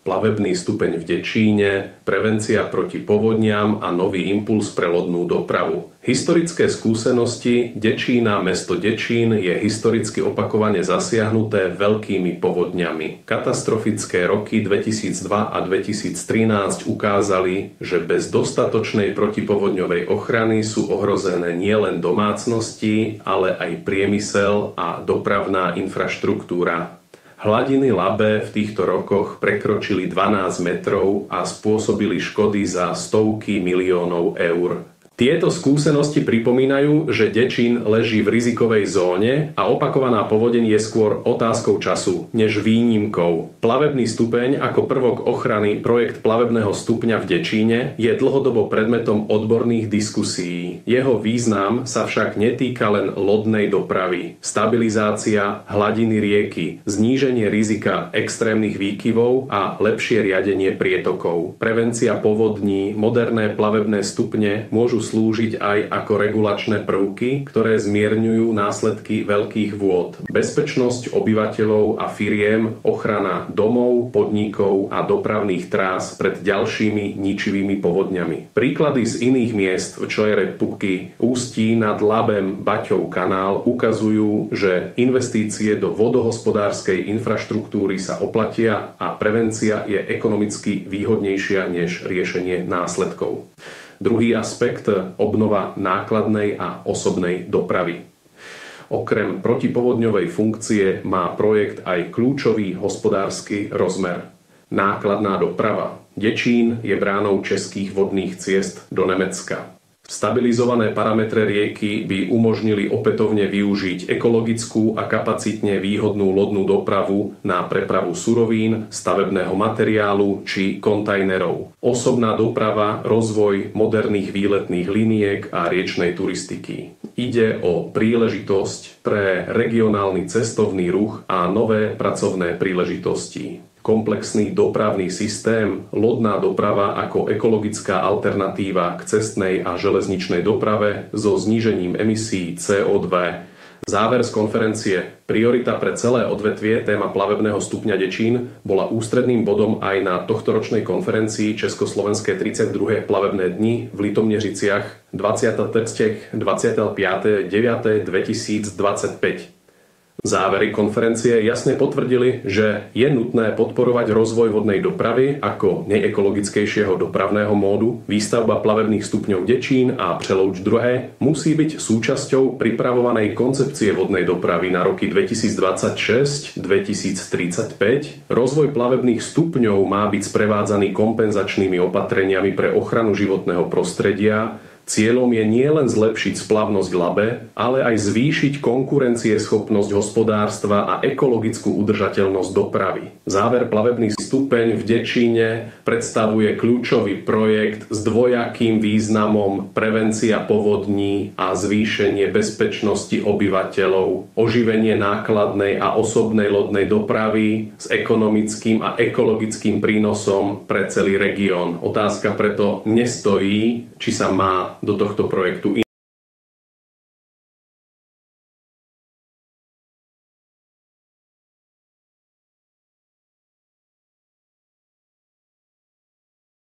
plavebný stupeň v Dečíne, prevencia proti povodniam a nový impuls pre lodnú dopravu. Historické skúsenosti Dečína, mesto Dečín je historicky opakovane zasiahnuté veľkými povodňami. Katastrofické roky 2002 a 2013 ukázali, že bez dostatočnej protipovodňovej ochrany sú ohrozené nielen domácnosti, ale aj priemysel a dopravná infraštruktúra. Hladiny Labe v týchto rokoch prekročili 12 metrov a spôsobili škody za stovky miliónov eur. Tieto skúsenosti pripomínajú, že Dečín leží v rizikovej zóne a opakovaná povodeň je skôr otázkou času, než výnimkou. Plavebný stupeň ako prvok ochrany projekt plavebného stupňa v Dečíne je dlhodobo predmetom odborných diskusí. Jeho význam sa však netýka len lodnej dopravy. Stabilizácia hladiny rieky, zníženie rizika extrémnych výkyvov a lepšie riadenie prietokov. Prevencia povodní, moderné plavebné stupne môžu slúžiť aj ako regulačné prvky, ktoré zmierňujú následky veľkých vôd. Bezpečnosť obyvateľov a firiem, ochrana domov, podnikov a dopravných trás pred ďalšími ničivými povodňami. Príklady z iných miest v Čojere Puky, Ústí nad Labem, Baťov kanál ukazujú, že investície do vodohospodárskej infraštruktúry sa oplatia a prevencia je ekonomicky výhodnejšia než riešenie následkov. Druhý aspekt, obnova nákladnej a osobnej dopravy. Okrem protipovodňovej funkcie má projekt aj kľúčový hospodársky rozmer. Nákladná doprava. Dečín je bránou českých vodných ciest do Nemecka. Stabilizované parametre rieky by umožnili opätovne využiť ekologickú a kapacitne výhodnú lodnú dopravu na prepravu surovín, stavebného materiálu či kontajnerov. Osobná doprava, rozvoj moderných výletných liniek a riečnej turistiky. Ide o príležitosť pre regionálny cestovný ruch a nové pracovné príležitosti. Komplexný dopravný systém, lodná doprava ako ekologická alternatíva k cestnej a železničnej doprave so znížením emisí CO2. Záver z konferencie Priorita pre celé odvetvie, téma plavebného stupňa Dečín, bola ústredným bodom aj na tohtoročnej konferencii Československé 32. plavebné dni v Litomneřiciach 25.9.2025. Závery konferencie jasne potvrdili, že je nutné podporovať rozvoj vodnej dopravy ako nejekologickejšieho dopravného módu. Výstavba plavebných stupňov Dečín a Přelouč 2. musí byť súčasťou pripravovanej koncepcie vodnej dopravy na roky 2026-2035. Rozvoj plavebných stupňov má byť sprevádzaný kompenzačnými opatreniami pre ochranu životného prostredia. Cieľom je nielen zlepšiť splavnosť Labe, ale aj zvýšiť konkurencieschopnosť hospodárstva a ekologickú udržateľnosť dopravy. Záver plavebný stupeň v Dečíne predstavuje kľúčový projekt s dvojakým významom prevencia povodní a zvýšenie bezpečnosti obyvateľov, oživenie nákladnej a osobnej lodnej dopravy s ekonomickým a ekologickým prínosom pre celý región. Otázka preto nestojí, či sa má do tohto projektu